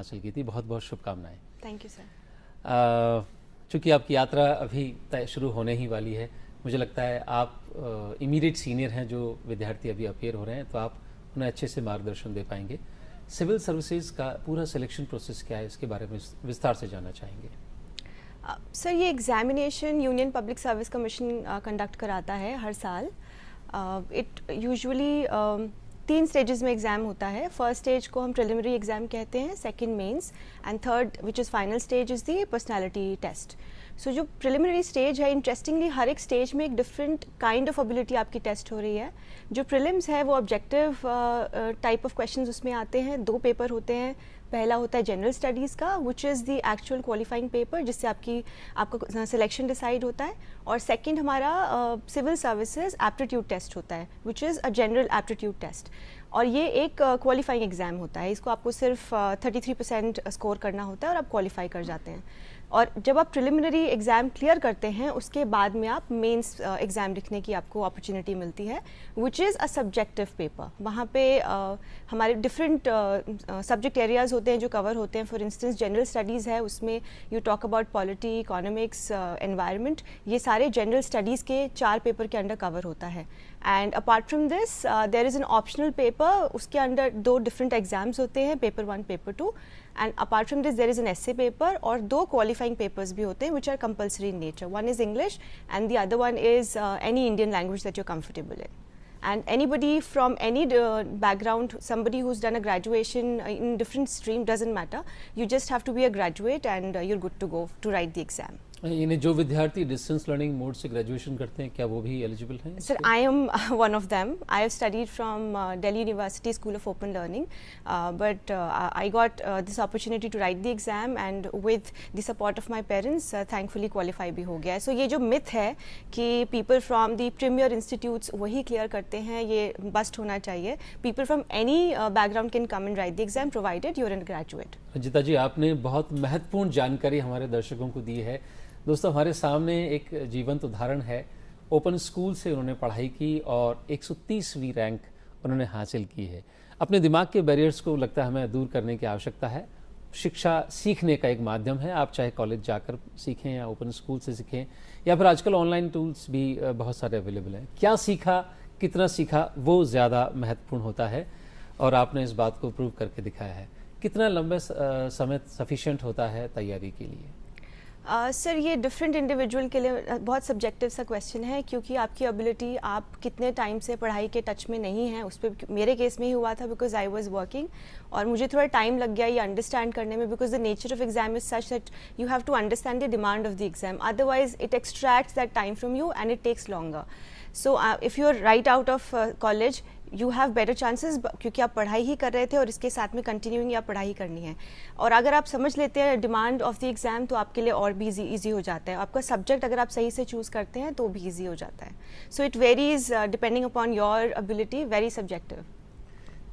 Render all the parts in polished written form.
हासिल की थी। बहुत बहुत शुभकामनाएं। Thank you sir. चूँकि आपकी यात्रा अभी तय शुरू होने ही वाली है, मुझे लगता है आप इमीडिएट सीनियर हैं जो विद्यार्थी अभी अपीयर हो रहे हैं, तो आप उन्हें अच्छे से मार्गदर्शन दे पाएंगे। सिविल सर्विसेज का पूरा सिलेक्शन प्रोसेस क्या है, इसके बारे में विस्तार से जानना चाहेंगे। सर ये examination union public service commission conduct कराता है हर साल। इट यूजुअली 3 स्टेजेस में एग्ज़ाम होता है। फर्स्ट स्टेज को हम प्रिलिमिनरी एग्ज़ाम कहते हैं, second mains and third which is final stage is the personality test. So जो प्रिलिमिनरी स्टेज है, इंटरेस्टिंगली हर एक स्टेज में एक डिफरेंट काइंड ऑफ एबिलिटी आपकी टेस्ट हो रही है। जो प्रिलिम्स है वो ऑब्जेक्टिव टाइप ऑफ क्वेश्चंस उसमें आते हैं। 2 पेपर होते हैं। पहला होता है जनरल स्टडीज़ का, which is the actual qualifying paper जिससे आपका सिलेक्शन डिसाइड होता है। और सेकंड हमारा सिविल सर्विसेज एप्टीट्यूड टेस्ट होता है, which is a general aptitude test. और ये एक क्वालिफाइंग एग्ज़ाम होता है। इसको आपको सिर्फ 33% स्कोर करना होता है और आप क्वालिफाई कर जाते हैं। और जब आप प्रिलिमिनरी एग्ज़ाम क्लियर करते हैं उसके बाद में आप मेंस एग्ज़ाम लिखने की आपको अपॉर्चुनिटी मिलती है, which is a subjective paper. वहाँ पे हमारे डिफरेंट सब्जेक्ट एरियाज़ होते हैं जो कवर होते हैं। फॉर इंस्टेंस जनरल स्टडीज़ है, उसमें you talk about polity, economics, environment, ये सारे जनरल स्टडीज़ के 4 पेपर के अंडर कवर होता है। And apart from this there is an optional paper, उसके अंडर 2 डिफरेंट एग्जाम्स होते हैं, paper 1, paper 2। And apart from this there is an essay paper और 2 क्वालिफाइंग पेपर्स भी होते हैं which are compulsory in nature. One is English and the other one is any Indian language that you are comfortable in. And anybody from any background, somebody who's done a graduation in different stream, doesn't matter. You just have to be a graduate and you're good to go to write the exam. इन्हें जो विद्यार्थी distance learning mode से graduation करते हैं, क्या वो भी eligible हैं? Sir, I am one of them. I have studied from Delhi University School of Open Learning, but I got this opportunity to write the exam and with the support of my parents, thankfully qualify भी हो गया है। So ये जो myth है कि people from the premier institutes वही clear करते हैं, ये bust होना चाहिए। People from any background can come and write the exam provided you're a graduate. Ranjita जी, आपने बहुत महत्वपूर्ण जानकारी हमारे दर्शकों को दी है। दोस्तों, हमारे सामने एक जीवंत उदाहरण है। ओपन स्कूल से उन्होंने पढ़ाई की और 130वीं रैंक उन्होंने हासिल की है। अपने दिमाग के बैरियर्स को लगता है हमें दूर करने की आवश्यकता है। शिक्षा सीखने का एक माध्यम है। आप चाहे कॉलेज जाकर सीखें या ओपन स्कूल से सीखें या फिर आजकल ऑनलाइन टूल्स भी बहुत सारे अवेलेबल हैं। क्या सीखा, कितना सीखा, वो ज़्यादा महत्वपूर्ण होता है और आपने इस बात को प्रूव करके दिखाया है। कितना लंबे समय सफिशिएंट होता है तैयारी के लिए? सर ये डिफरेंट इंडिविजुअल के लिए बहुत सब्जेक्टिव सा क्वेश्चन है, क्योंकि आपकी एबिलिटी, आप कितने टाइम से पढ़ाई के टच में नहीं हैं उस पर। मेरे केस में ही हुआ था बिकॉज आई वाज वर्किंग और मुझे थोड़ा टाइम लग गया ये अंडरस्टैंड करने में, because the nature of exam is such that you have to understand the demand of the exam, otherwise it extracts that time from you and it takes longer. So if you are right out of college you have better chances, क्योंकि आप पढ़ाई ही कर रहे थे और इसके साथ में कंटिन्यूइंग आप पढ़ाई करनी है। और अगर आप समझ लेते हैं डिमांड ऑफ द एग्ज़ाम तो आपके लिए और भी ईजी हो जाता है। आपका सब्जेक्ट अगर आप सही से चूज़ करते हैं तो भी ईजी हो जाता है। So it varies depending upon your ability, very subjective.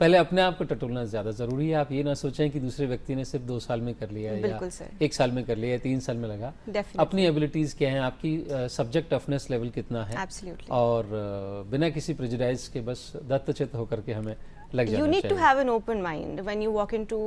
पहले अपने आप को टटोलना ज़्यादा ज़रूरी है। आप ये ना सोचें कि दूसरे व्यक्ति ने सिर्फ 2 साल में कर लिया है या 1 साल में कर लिया है, 3 साल में लगा। अपनी एबिलिटीज़ क्या हैं, आपकी सब्जेक्ट टफनेस लेवल कितना है, और बिना किसी प्रेजुडाइज के बस दत्तचित्त होकर के हमें लग जाना चाहिए। You need to have an open mind when you walk into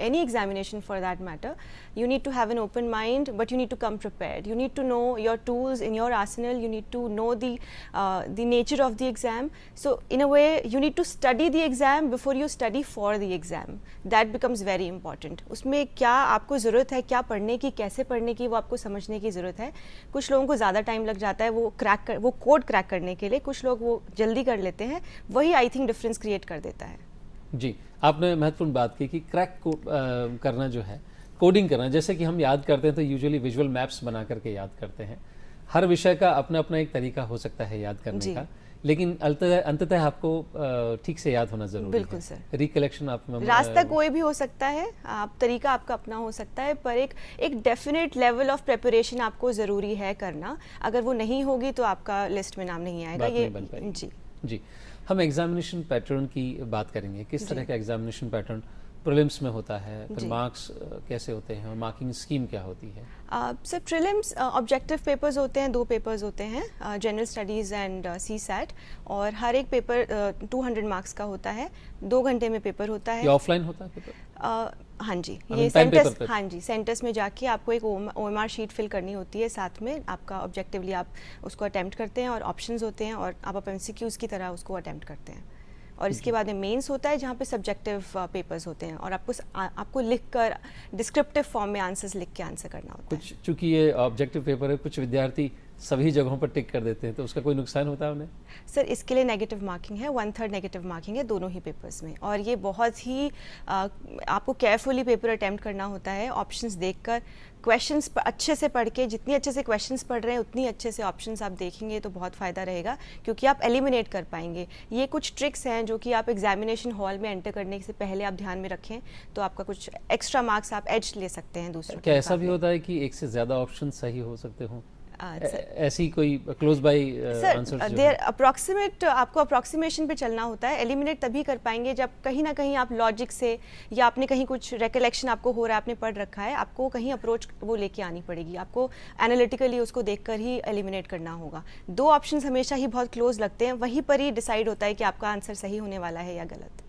any examination for that matter. You need to have an open mind, but you need to come prepared. You need to know your tools in your arsenal. You need to know the nature of the exam. So in a way, you need to study the exam before you study for the exam. That becomes very important. उसमें क्या आपको ज़रूरत है, क्या पढ़ने की, कैसे पढ़ने की, वो आपको समझने की ज़रूरत है। कुछ लोगों को ज़्यादा टाइम लग जाता है वो कोड क्रैक करने के लिए, कुछ लोग वो जल्दी कर लेते हैं। वही आई थिंक डिफरेंस क्रिएट कर देता है। जी, आपने महत्वपूर्ण बात की कि क्रैक करना जो है, कोडिंग करना, जैसे कि हम याद करते हैं तो यूजुअली विजुअल मैप्स बना करके याद करते हैं। हर विषय का अपना अपना एक तरीका हो सकता है याद करने का, लेकिन अंततः आपको ठीक से याद होना जरूरी है। बिल्कुल सर, रिकलेक्शन आप रास्ता कोई भी हो सकता है, तरीका आपका अपना हो सकता है, पर एक डेफिनेट लेवल ऑफ प्रिपरेशन आपको ज़रूरी है करना। अगर वो नहीं होगी तो आपका लिस्ट में नाम नहीं आएगा। ये जी, हम एग्जामिनेशन पैटर्न की बात करेंगे। किस तरह का एग्जामिनेशन पैटर्न प्रीलिम्स में होता है, फिर मार्क्स कैसे होते हैं और मार्किंग स्कीम क्या होती है? सर प्रीलिम्स ऑब्जेक्टिव पेपर्स होते हैं, 2 पेपर्स होते हैं, जनरल स्टडीज़ एंड CSAT, और हर एक पेपर 200 मार्क्स का होता है। 2 घंटे में पेपर होता है। ये ऑफलाइन होता है पेपर? हाँ जी, I ये mean, pen paper सेंटर्स, पे। हाँ जी, सेंटर्स में जाके आपको एक OMR शीट फिल करनी होती है, साथ में आपका ऑब्जेक्टिवली आप उसको अटेम्प्ट करते हैं और ऑप्शंस होते हैं और आप अपन MCQs की तरह उसको अटेम्प्ट करते हैं। और इसके बाद में मेंस होता है जहाँ पे सब्जेक्टिव पेपर्स होते हैं और आपको लिख कर डिस्क्रिप्टिव फॉर्म में आंसर्स लिख के आंसर करना होता है। कुछ चूंकि ये ऑब्जेक्टिव पेपर है, कुछ विद्यार्थी सभी जगहों पर टिक कर देते हैं, तो उसका कोई नुकसान होता है उन्हें? सर इसके लिए नेगेटिव मार्किंग है, 1/3 नेगेटिव मार्किंग है दोनों ही पेपर्स में, और ये बहुत ही आपको केयरफुली पेपर अटेम्प्ट करना होता है, ऑप्शंस देखकर, क्वेश्चंस अच्छे से पढ़ के, जितनी अच्छे से क्वेश्चंस पढ़ रहे हैं उतनी अच्छे से ऑप्शंस आप देखेंगे तो बहुत फ़ायदा रहेगा, क्योंकि आप एलिमिनेट कर पाएंगे। ये कुछ ट्रिक्स हैं जो कि आप एग्जामिनेशन हॉल में एंटर करने से पहले आप ध्यान में रखें, तो आपका कुछ एक्स्ट्रा मार्क्स आप एज ले सकते हैं दूसरों क्या के ऐसा भी मुकाबले। होता है कि एक से ज़्यादा ऑप्शन सही हो सकते हों? सर ऐसी कोई close by answer sir there approximate, आपको अप्रॉक्सीमेशन पे चलना होता है। एलिमिनेट तभी कर पाएंगे जब कहीं ना कहीं आप लॉजिक से या आपने कहीं कुछ रिकलेक्शन आपको हो रहा है, आपने पढ़ रखा है, आपको कहीं अप्रोच वो लेके आनी पड़ेगी, आपको एनालिटिकली उसको देखकर ही एलिमिनेट करना होगा। दो ऑप्शंस हमेशा ही बहुत क्लोज लगते हैं, वहीं पर ही डिसाइड होता है कि आपका आंसर सही होने वाला है या गलत।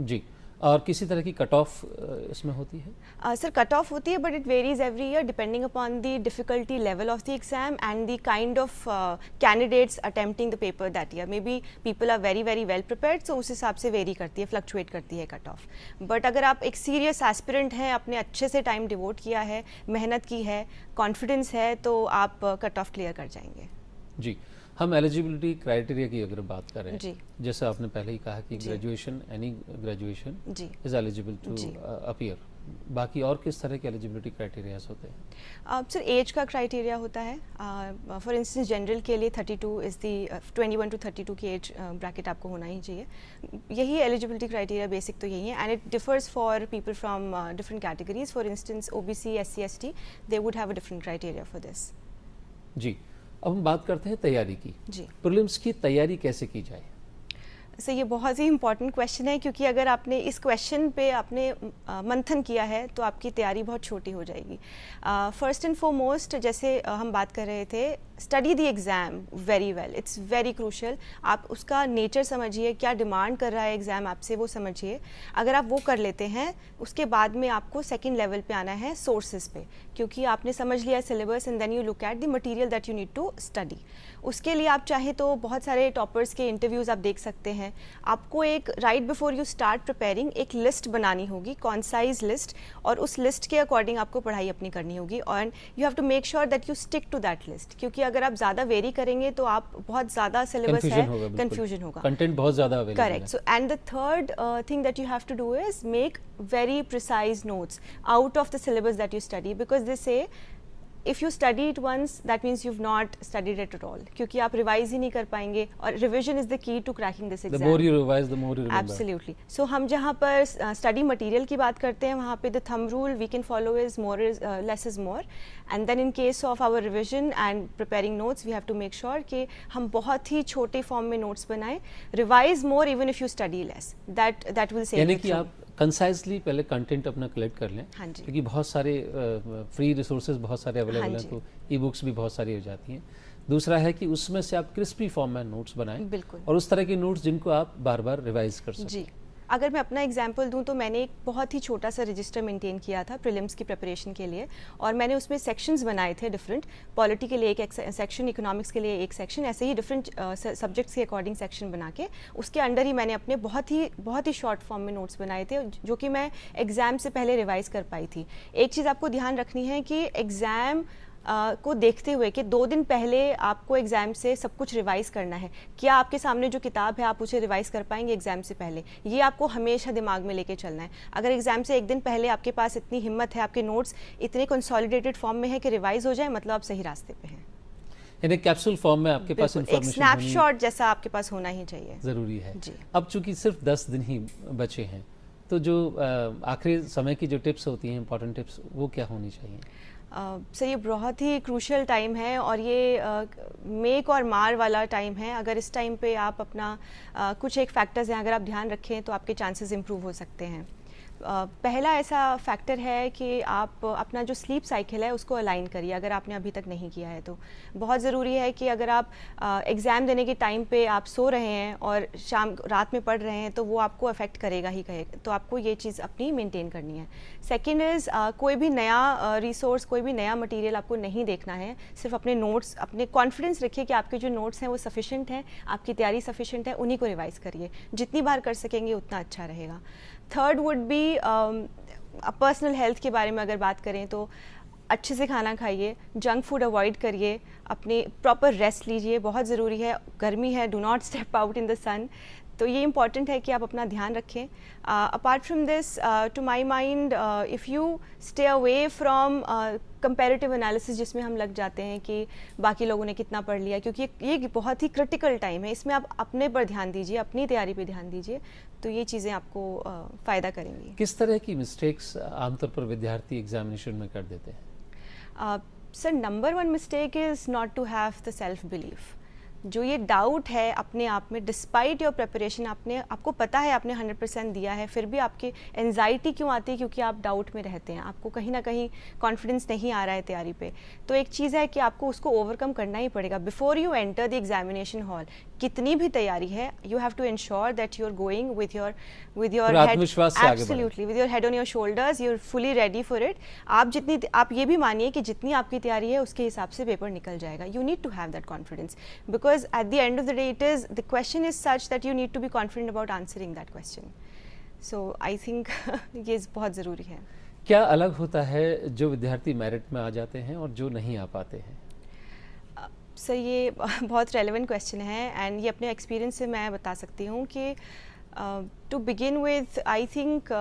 जी, और किसी तरह की कट ऑफ इसमें होती है? सर कट ऑफ होती है, but it varies every year depending upon the difficulty level of the exam and the kind of candidates attempting the paper that year. Maybe people are very very well prepared, so उस हिसाब से very करती है, fluctuate करती है cut off. But अगर आप एक सीरियस एस्पिरेंट हैं, आपने अच्छे से टाइम डिवोट किया है, मेहनत की है, कॉन्फिडेंस है, तो आप कट ऑफ क्लियर कर जाएंगे। जी, हम एलिजिबिलिटी क्राइटेरिया की अगर बात करें, जी। जैसे आपने पहले ही कहा कि जी। ग्रेजुएशन, एनी ग्रेजुएशन जी इज एलिजिबल टू जी। अपीयर। बाकी और किस तरह के एलिजिबिलिटी क्राइटेरियाज होते हैं? सर एज का क्राइटेरिया होता है, फॉर इंस्टेंस जनरल के लिए 32 इज़ दी 21 to 32 की एज ब्रैकेट आपको होना ही चाहिए। यही एलिजिबिलिटी क्राइटेरिया बेसिक तो यही है, and it differs for people from different categories. For instance OBC SC ST they would have a different criteria for this. जी, अब हम बात करते हैं तैयारी की। जी प्रीलिम्स की तैयारी कैसे की जाए? सर ये बहुत ही इंपॉर्टेंट क्वेश्चन है, क्योंकि अगर आपने इस क्वेश्चन पे आपने मंथन किया है तो आपकी तैयारी बहुत छोटी हो जाएगी। फर्स्ट एंड फॉरमोस्ट, जैसे हम बात कर रहे थे, study the exam very well, it's very crucial. आप उसका नेचर समझिए, क्या डिमांड कर रहा है एग्ज़ाम आपसे, वो समझिए। अगर आप वो कर लेते हैं, उसके बाद में आपको सेकेंड लेवल पे आना है, सोर्सेज पे, क्योंकि आपने समझ लिया syllabus and then you look at the material that you need to study. उसके लिए आप चाहे तो बहुत सारे टॉपर्स के इंटरव्यूज़ आप देख सकते हैं। आपको एक right before you start preparing एक लिस्ट बनानी होगी, कॉन्साइज लिस्ट, और उस लिस्ट के अकॉर्डिंग आपको पढ़ाई अपनी करनी होगी, और you have to make sure that you stick to that list, क्योंकि अगर आप ज़्यादा वेरी करेंगे तो आप बहुत ज़्यादा सिलेबस है, कन्फ्यूजन होगा, कंटेंट बहुत ज़्यादा अवेलेबल है। Correct. So and the third thing that you have to do is make very precise notes out of the syllabus that you study, because they say if you study it once that means you've not studied it at all, क्योंकि आप revise ही नहीं कर पाएंगे, और revision is the key to cracking this The exam. more you revise, the more you remember. Absolutely. So हम जहाँ पर study material की बात करते हैं, वहाँ पे the thumb rule we can follow is more is less is more, and then in case of our revision and preparing notes we have to make sure कि हम बहुत ही छोटे फॉर्म में नोट्स बनाएं। Revise more even if you study less, that will save. यानी कि आप कंसाइजली पहले कंटेंट अपना कलेक्ट कर लें, हाँ जी। क्योंकि बहुत सारे फ्री रिसोर्सेज बहुत सारे हाँ अवेलेबल हैं, जी। तो ई बुक्स भी बहुत सारी हो जाती हैं। दूसरा है कि उसमें से आप क्रिस्पी फॉर्म में नोट्स बनाएं, बिल्कुल। और उस तरह के नोट्स जिनको आप बार बार रिवाइज कर सकें। जी, अगर मैं अपना एग्जांपल दूं तो मैंने एक बहुत ही छोटा सा रजिस्टर मेंटेन किया था प्रीलिम्स की प्रिपरेशन के लिए, और मैंने उसमें सेक्शंस बनाए थे डिफरेंट। पॉलिटी के लिए एक सेक्शन, इकोनॉमिक्स के लिए एक सेक्शन, ऐसे ही डिफरेंट सब्जेक्ट्स के अकॉर्डिंग सेक्शन बना के उसके अंडर ही मैंने अपने बहुत ही शॉर्ट फॉर्म में नोट्स बनाए थे, जो कि मैं एग्ज़ाम से पहले रिवाइज़ कर पाई थी। एक चीज़ आपको ध्यान रखनी है कि एग्ज़ाम को देखते हुए कि 2 दिन पहले आपको एग्ज़ाम से सब कुछ रिवाइज़ करना है, क्या आपके सामने जो किताब है आप उसे रिवाइज़ कर पाएंगे एग्ज़ाम से पहले, ये आपको हमेशा दिमाग में लेके चलना है। अगर एग्ज़ाम से एक दिन पहले आपके पास इतनी हिम्मत है, आपके नोट्स इतने कंसोलिडेटेड फॉर्म में है कि रिवाइज़ हो जाए, मतलब आप सही रास्ते पे हैं। यानी कैप्सूल फॉर्म में आपके पास एक इंफॉर्मेशन स्नैपशॉट जैसा आपके पास होना ही चाहिए। ज़रूरी है। जी। अब चूंकि सिर्फ 10 दिन ही बचे हैं, तो जो आखिरी समय की जो टिप्स होती हैं, इंपॉर्टेंट टिप्स, वो क्या होनी चाहिए? सर ये बहुत ही क्रूशल टाइम है, और ये मेक और मार वाला टाइम है। अगर इस टाइम पे आप अपना कुछ एक फैक्टर्स हैं अगर आप ध्यान रखें तो आपके चांसेस इंप्रूव हो सकते हैं। पहला ऐसा फैक्टर है कि आप अपना जो स्लीप साइकिल है उसको अलाइन करिए, अगर आपने अभी तक नहीं किया है तो। बहुत ज़रूरी है कि अगर आप एग्ज़ाम देने के टाइम पे आप सो रहे हैं और रात में पढ़ रहे हैं तो वो आपको अफेक्ट करेगा ही करेगा, तो आपको ये चीज़ अपनी मेंटेन करनी है। सेकेंड इज़ कोई भी नया रिसोर्स, कोई भी नया मटीरियल आपको नहीं देखना है, सिर्फ अपने नोट्स, अपने कॉन्फिडेंस रखिए कि आपके जो नोट्स हैं वो सफिशेंट हैं, आपकी तैयारी सफिशेंट है, उन्हीं को रिवाइज़ करिए। जितनी बार कर सकेंगे उतना अच्छा रहेगा। Third would be personal health के बारे में अगर बात करें तो अच्छे से खाना खाइए, जंक फूड अवॉइड करिए, अपने प्रॉपर रेस्ट लीजिए, बहुत ज़रूरी है। गर्मी है, do not step out in the sun, तो ये इंपॉर्टेंट है कि आप अपना ध्यान रखें। Apart from this, to my mind, if you stay away from comparative analysis जिसमें हम लग जाते हैं कि बाकी लोगों ने कितना पढ़ लिया, क्योंकि ये बहुत ही क्रिटिकल टाइम है, इसमें आप अपने पर ध्यान दीजिए, अपनी तैयारी पे ध्यान दीजिए, तो ये चीज़ें आपको फ़ायदा करेंगी। किस तरह की मिस्टेक्स आमतौर पर विद्यार्थी एग्जामिनेशन में कर देते हैं? Sir, number one mistake is not to have the self belief. जो ये डाउट है अपने आप में, डिस्पाइट योर प्रिपरेशन, आपको पता है आपने 100% दिया है, फिर भी आपकी एंजाइटी क्यों आती है? क्योंकि आप डाउट में रहते हैं, आपको कहीं ना कहीं कॉन्फिडेंस नहीं आ रहा है तैयारी पे। तो एक चीज़ है कि आपको उसको ओवरकम करना ही पड़ेगा before you enter the examination hall. कितनी भी तैयारी है, you have to ensure that you are going with your आत्मविश्वास से आगे बढ़ें। Absolutely, with your head on your shoulders, you are fully ready for it. आप ये भी मानिए कि जितनी आपकी तैयारी है उसके हिसाब से पेपर निकल जाएगा। You need to have that confidence, because at the end of the day the question is such that you need to be confident about answering that question. So I think ये बहुत ज़रूरी है। क्या अलग होता है जो विद्यार्थी मेरिट में आ जाते हैं और जो नहीं आ पाते हैं? सर, ये बहुत रेलेवेंट क्वेश्चन है, एंड ये अपने एक्सपीरियंस से मैं बता सकती हूँ कि to begin with, I think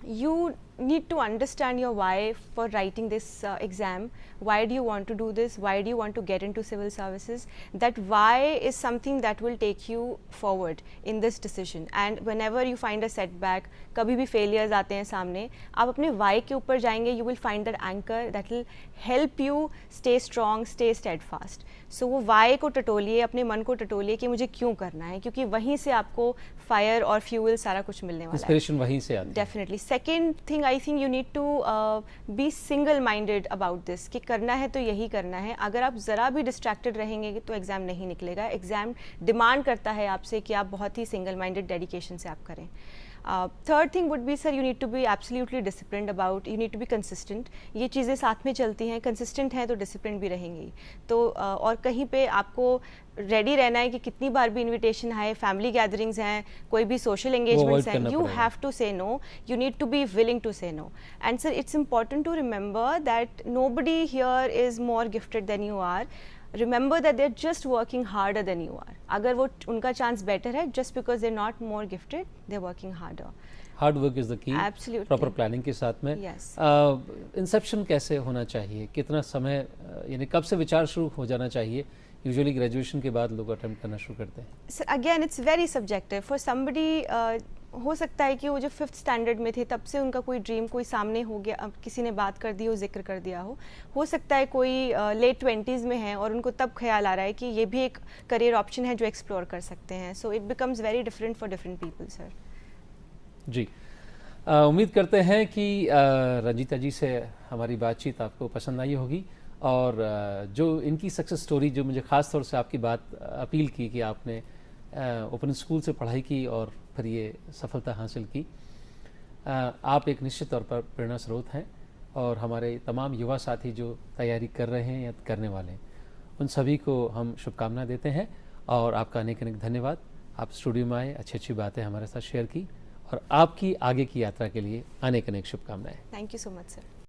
you need to understand your why for writing this exam. Why do you want to do this? Why do you want to get into civil services? That why is something that will take you forward in this decision. And whenever you find a setback, कभी भी failures आते हैं सामने, आप अपने why के ऊपर जाएंगे, you will find that anchor that will help you stay strong, stay steadfast. So वो why को टटोलिए, अपने मन को टटोलिए कि मुझे क्यों करना है, क्योंकि वहीं से आपको फायर और फ्यूल सारा कुछ मिलने वाला है। इंस्पिरेशन वहीं से आती है। Definitely. Second thing, I think you need to be single minded about this, कि करना है तो यही करना है। अगर आप ज़रा भी डिस्ट्रैक्टेड रहेंगे तो एग्ज़ाम नहीं निकलेगा। एग्ज़ाम डिमांड करता है आपसे कि आप बहुत ही सिंगल माइंडेड डेडिकेशन से आप करें। Third thing would be, sir, you need to be absolutely disciplined about, you need to be consistent. ये चीज़ें साथ में चलती हैं, कंसिस्टेंट हैं तो डिसिप्लिन भी रहेंगी। तो और कहीं पे आपको रेडी रहना है कि कितनी बार भी इनविटेशन आए, फैमिली गैदरिंग्स हैं, कोई भी सोशल एंगेजमेंट्स हैं, you have to say no, you need to be willing to say no. And sir, it's important to remember that nobody here is more gifted than you are. Remember that they're just working harder than you are. अगर वो उनका chance better है, just because they're not more gifted, they're working harder. Hard work is the की। Absolutely. Proper planning के साथ में। Yes. Inception कैसे होना चाहिए? कितना समय, यानी कब से विचार शुरू हो जाना चाहिए? यूजुअली ग्रेजुएशन के बाद लोग अटेम्प्ट करना शुरू करते हैं। Sir, again, it's very subjective. For somebody, हो सकता है कि वो जो 5th स्टैंडर्ड में थे तब से उनका कोई ड्रीम कोई सामने हो गया, अब किसी ने बात कर दी हो, जिक्र कर दिया हो सकता है कोई लेट 20s में है और उनको तब ख्याल आ रहा है कि ये भी एक करियर ऑप्शन है जो एक्सप्लोर कर सकते हैं। So it becomes very different for different people, sir. जी, उम्मीद करते हैं कि रंजीता जी से हमारी बातचीत आपको पसंद आई होगी, और जो इनकी सक्सेस स्टोरी, जो मुझे ख़ास तौर से आपकी बात अपील की कि आपने ओपन स्कूल से पढ़ाई की और फिर ये सफलता हासिल की, आप एक निश्चित तौर पर प्रेरणा स्रोत हैं, और हमारे तमाम युवा साथी जो तैयारी कर रहे हैं या करने वाले हैं, उन सभी को हम शुभकामनाएं देते हैं, और आपका अनेक अनेक धन्यवाद। आप स्टूडियो में आए, अच्छी अच्छी बातें हमारे साथ शेयर की, और आपकी आगे की यात्रा के लिए अनेक अनेक शुभकामनाएं। Thank you so much, sir.